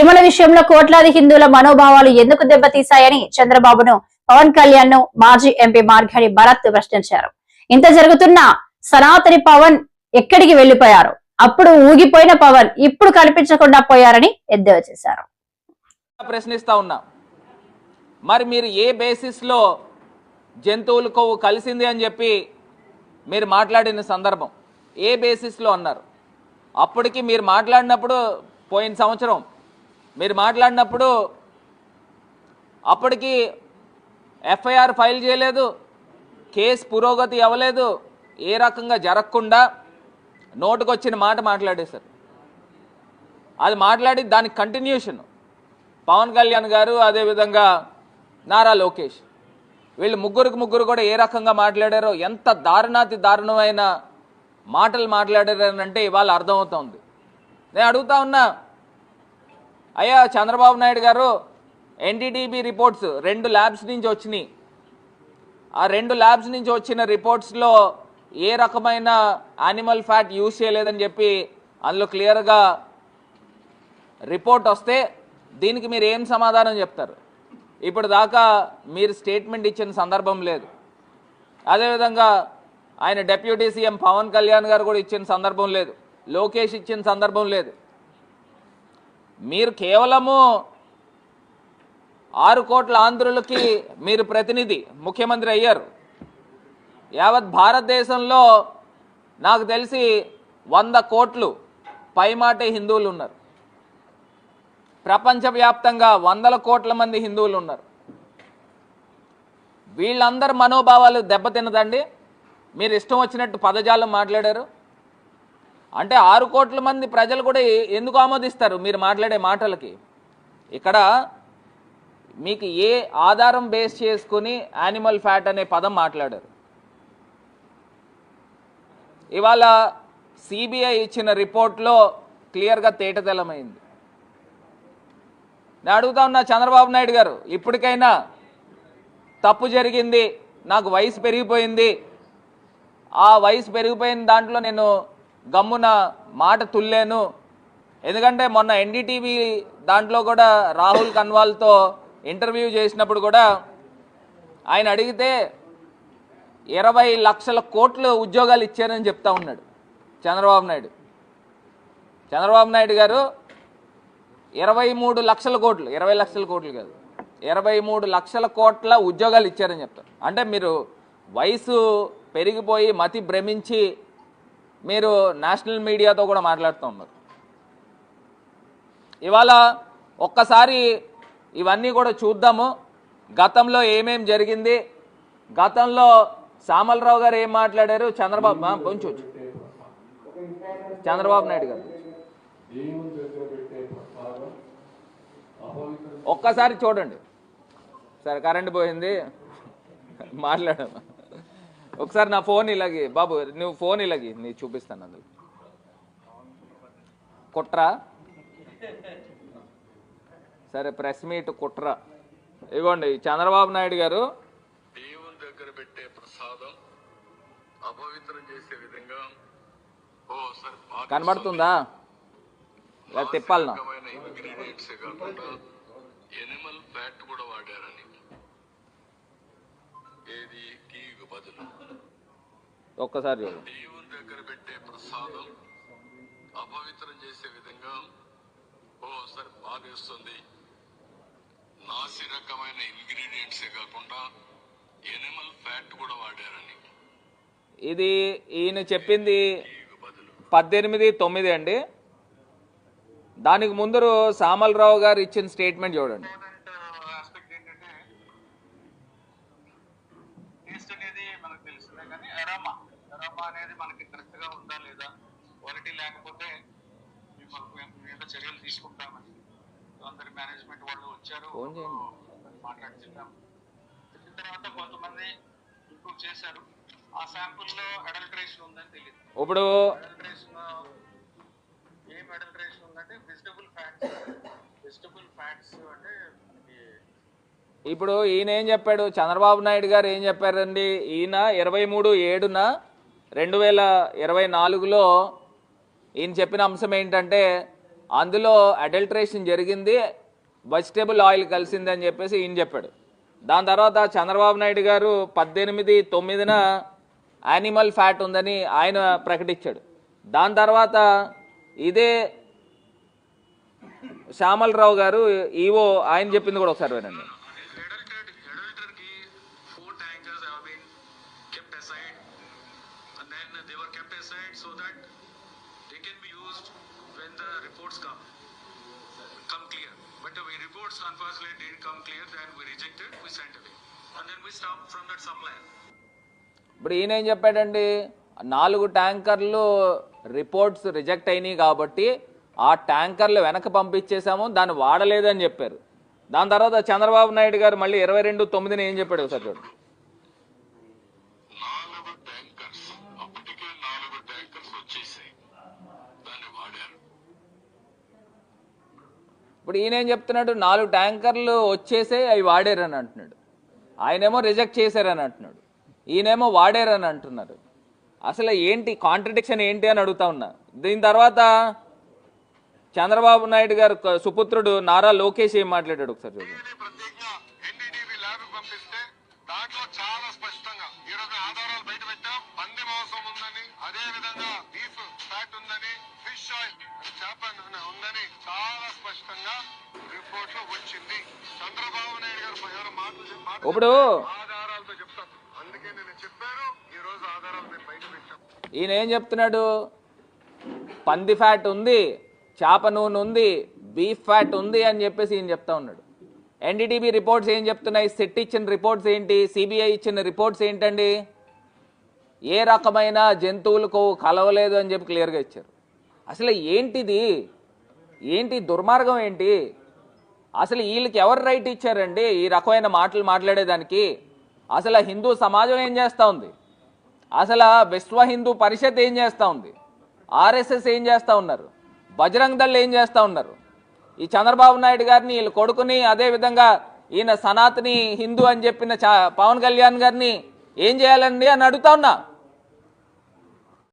తిరుమల విషయంలో కోట్లాది హిందువుల మనోభావాలు ఎందుకు దెబ్బతీశాయని చంద్రబాబును పవన్ కళ్యాణ్ ను మాజీ ఎంపీ మార్గాని భరత్ ప్రశ్నించారు. ఇంత జరుగుతున్నా సనాతని పవన్ ఎక్కడికి వెళ్లిపోయారు? అప్పుడు ఊగిపోయిన పవన్ ఇప్పుడు కనిపించకుండా పోయారని ఎద్దేవా చేశారు. ప్రశ్నిస్తా ఉన్నా, మరి మీరు ఏ బేసిస్ లో జంతువుల కొవ్వు కలిసింది అని చెప్పి మీరు మాట్లాడిన సందర్భం ఏ బేసిస్ లో అన్నారు? అప్పటికి మీరు మాట్లాడినప్పుడు పోయిన సంవత్సరం మీరు మాట్లాడినప్పుడు అప్పటికి ఎఫ్ఐఆర్ ఫైల్ చేయలేదు, కేసు పురోగతి అవ్వలేదు, ఏ రకంగా జరగకుండా నోటుకొచ్చిన మాట మాట్లాడేశారు. అది మాట్లాడి దానికి కంటిన్యూషన్ పవన్ కళ్యాణ్ గారు, అదేవిధంగా నారా లోకేష్, వీళ్ళు ముగ్గురు కూడా ఏ రకంగా మాట్లాడారో, ఎంత దారుణాతి దారుణమైన మాటలు మాట్లాడారనంటే ఇవాళ అర్థమవుతోంది. నేను అడుగుతా ఉన్నా, అయ్యా చంద్రబాబు నాయుడు గారు, ఎన్డీటీబీ రిపోర్ట్స్ 2 ల్యాబ్స్ నుంచి వచ్చినాయి. ఆ 2 ల్యాబ్స్ నుంచి వచ్చిన రిపోర్ట్స్లో ఏ రకమైన యానిమల్ ఫ్యాట్ యూజ్ చేయలేదని చెప్పి అందులో క్లియర్గా రిపోర్ట్ వస్తే దీనికి మీరు ఏం సమాధానం చెప్తారు? ఇప్పుడు దాకా మీరు స్టేట్మెంట్ ఇచ్చిన సందర్భం లేదు. అదేవిధంగా ఆయన డిప్యూటీ సీఎం పవన్ కళ్యాణ్ గారు కూడా ఇచ్చిన సందర్భం లేదు, లోకేష్ ఇచ్చిన సందర్భం లేదు. మీరు కేవలము 6 కోట్ల ఆంధ్రులకి మీరు ప్రతినిధి, ముఖ్యమంత్రి అయ్యారు. యావత్ భారతదేశంలో నాకు తెలిసి 100 కోట్లు పైమాటే హిందువులు ఉన్నారు. ప్రపంచవ్యాప్తంగా 100 కోట్ల మంది హిందువులు ఉన్నారు. వీళ్ళందరి మనోభావాలు దెబ్బతిన్నదండి? మీరు ఇష్టం వచ్చినట్టు పదజాలం మాట్లాడారు అంటే 6 కోట్ల మంది ప్రజలు కూడా ఎందుకు ఆమోదిస్తారు మీరు మాట్లాడే మాటలకి? ఇక్కడ మీకు ఏ ఆధారం బేస్ చేసుకుని యానిమల్ ఫ్యాట్ అనే పదం మాట్లాడారు? ఇవాళ సిబిఐ ఇచ్చిన రిపోర్ట్లో క్లియర్గా తేటతెల్లమైంది. నేను అడుగుతా ఉన్నా చంద్రబాబు నాయుడు గారు, ఇప్పటికైనా తప్పు జరిగింది, నాకు వయసు పెరిగిపోయింది, ఆ వయసు పెరిగిపోయిన దాంట్లో నేను గమ్మున మాట తుల్లేను. ఎందుకంటే మొన్న ఎన్డీటీవీ దాంట్లో కూడా రాహుల్ కన్వాల్తో ఇంటర్వ్యూ చేసినప్పుడు కూడా ఆయన అడిగితే 20 లక్షల కోట్లు ఉద్యోగాలు ఇచ్చారని చెప్తా ఉన్నాడు చంద్రబాబు నాయుడు. చంద్రబాబు నాయుడు గారు 23 లక్షల కోట్లు, 20 లక్షల కోట్లు కాదు, 23 లక్షల కోట్ల ఉద్యోగాలు ఇచ్చారని చెప్తారు. అంటే మీరు వయసు పెరిగిపోయి మతి భ్రమించి మీరు నేషనల్ మీడియాతో కూడా మాట్లాడుతూ ఉన్నారు. ఇవాళ ఒక్కసారి ఇవన్నీ కూడా చూద్దాము, గతంలో ఏమేం జరిగింది, గతంలో సామలరావు గారు ఏం మాట్లాడారు, చంద్రబాబు నాయుడు గారు ఒక్కసారి చూడండి. సరే కరెంట్ పోయింది, మాట్లాడాను. ఒకసారి నా ఫోన్ ఇలాగి బాబు, నువ్వు ఫోన్ ఇలాగి నీ చూపిస్తాను. అందులో కుట్ర, సరే ప్రెస్ మీట్ కుట్ర. ఇగోండి చంద్రబాబు నాయుడు గారు, దేవుని దగ్గర పెట్టే ప్రసాదం అపవిత్రం చేసే విధంగా కనబడుతుందా? ఇలా తిప్పాలనా? ఇంగ్రీడియంట్స్ కాకుండా ఎనిమల్ ఫ్యాట్ కూడా వాడారని. ఏది టీకు బదులు ఒక్కసారి చూడండి. దేవుని దగ్గర పెట్టే ప్రసాదం అపవిత్రం చేసే విధంగా ఓసారి బాధేస్తుంది. నాసి రకమైన ఇంగ్రీడియంట్సే కాకుండా ఎనిమల్ ఫ్యాట్ కూడా వాడారని. ఇది ఈయన చెప్పింది 18/9 అండి. దానికి ముందరు సామలరావు గారు ఇచ్చిన స్టేట్మెంట్ చూడండి. టేస్ట్ అనేది మనకు తెలుస్తుంది, కానీ అరోమా అనేది మనకి కరెక్ట్ గా ఉందా లేదా, క్వాలిటీ లేకపోతే మేము చర్యలు తీసుకుంటామని అందరి మేనేజ్మెంట్ వాళ్ళు వచ్చారు, మాట్లాడి చెప్పాము. చెప్పిన తర్వాత కొంతమంది ఇంప్రూవ్ చేశారు. ఆ శాంపుల్లో అడల్టరేషన్ ఉందని తెలియదు. ఇప్పుడు ఏం అడల్టరేషన్ ఉందంటే వెజిటబుల్ ఫ్యాట్స్ అంటే ఇప్పుడు ఈయన ఏం చెప్పాడు, చంద్రబాబు నాయుడు గారు ఏం చెప్పారండి? ఈయన 23/7/2024లో ఈయన చెప్పిన అంశం ఏంటంటే అందులో అడల్ట్రేషన్ జరిగింది, వెజిటేబుల్ ఆయిల్ కలిసిందని చెప్పేసి ఈయన చెప్పాడు. దాని తర్వాత చంద్రబాబు నాయుడు గారు 18/9 యానిమల్ ఫ్యాట్ ఉందని ఆయన ప్రకటించాడు. దాని తర్వాత ఇదే శ్యామలరావు గారు ఈవో ఆయన చెప్పింది కూడా ఒకసారి వినండి. Unfortunately, didn't come clear. Then we rejected. We sent away, and then we stopped from that supply. ఇప్పుడు ఈయన ఏం చెప్పాడండి, 4 ట్యాంకర్లు రిపోర్ట్స్ రిజెక్ట్ అయినాయి కాబట్టి ఆ ట్యాంకర్లు వెనక పంపించేశాము, దాన్ని వాడలేదని చెప్పారు. దాని తర్వాత చంద్రబాబు నాయుడు గారు మళ్ళీ 22/9 ఏం చెప్పాడు ఒకసారి చూడండి. 4 ట్యాంకర్స్ అప్పటికే 4 ట్యాంకర్స్ వచ్చేసాయి, దాన్ని వాడారు. ఇప్పుడు ఈయన ఏం చెప్తున్నాడు, 4 ట్యాంకర్లు వచ్చేసే అవి వాడారని అంటున్నాడు. ఆయనేమో రిజెక్ట్ చేశారని అంటున్నాడు, ఈయనేమో వాడారని అంటున్నారు. అసలు ఏంటి కాంట్రడిక్షన్ ఏంటి అని అడుగుతా ఉన్నా. దీని తర్వాత చంద్రబాబు నాయుడు గారు సుపుత్రుడు నారా లోకేష్ ఏం మాట్లాడాడు ఒకసారి చూడండి. ప్రత్యేకంగా ఎన్డీటీవీ ల్యాబ్ పంపిస్తే దాంట్లో చాలా స్పష్టంగా ఈరోజు ఆధారాలు బయట పెట్టాం. పంది మాంసం ఉందని, అదే విధంగా బీఫ్ ఫ్యాట్ ఉందని, ఫిష్ ఆయిల్ చేప ఉందని చాలా స్పష్టంగా రిపోర్ట్ లో వచ్చింది. చంద్రబాబు నాయుడు గారు ఎవరు మాటలు ఇప్పుడు ఆధారాలతో చెప్తాను, అందుకే నేను చెప్పాను. ఈ రోజు ఆధారాలు మేము బయట పెట్టాం. ఈయన ఏం చెప్తున్నాడు, పంది ఫ్యాట్ ఉంది, చేప నూనె ఉంది, బీఫ్ ఫ్యాట్ ఉంది అని చెప్పేసి ఈయన చెప్తా ఉన్నాడు. ఎన్డీటీవీ రిపోర్ట్స్ ఏం చెప్తున్నాయి, సెట్ ఇచ్చిన రిపోర్ట్స్ ఏంటి, సిబిఐ ఇచ్చిన రిపోర్ట్స్ ఏంటండి, ఏ రకమైన జంతువులకు కలవలేదు అని చెప్పి క్లియర్గా ఇచ్చారు. అసలు ఏంటిది, ఏంటి దుర్మార్గం ఏంటి, అసలు వీళ్ళకి ఎవరు రైట్ ఇచ్చారండి ఈ రకమైన మాటలు మాట్లాడేదానికి? అసలు హిందూ సమాజం ఏం చేస్తూ ఉంది, అసలు విశ్వ హిందూ పరిషత్ ఏం చేస్తూ ఉంది, ఆర్ఎస్ఎస్ ఏం చేస్తూ ఉన్నారు, బజరంగ్ దళ్ ఏం చేస్తూ ఉన్నారు? ఈ చంద్రబాబు నాయుడు గారిని వీళ్ళు కొడుకుని, అదేవిధంగా ఈయన సనాతని హిందూ అని చెప్పిన పవన్ కళ్యాణ్ గారిని ఏం చేయాలండి అని అడుగుతా ఉన్నా.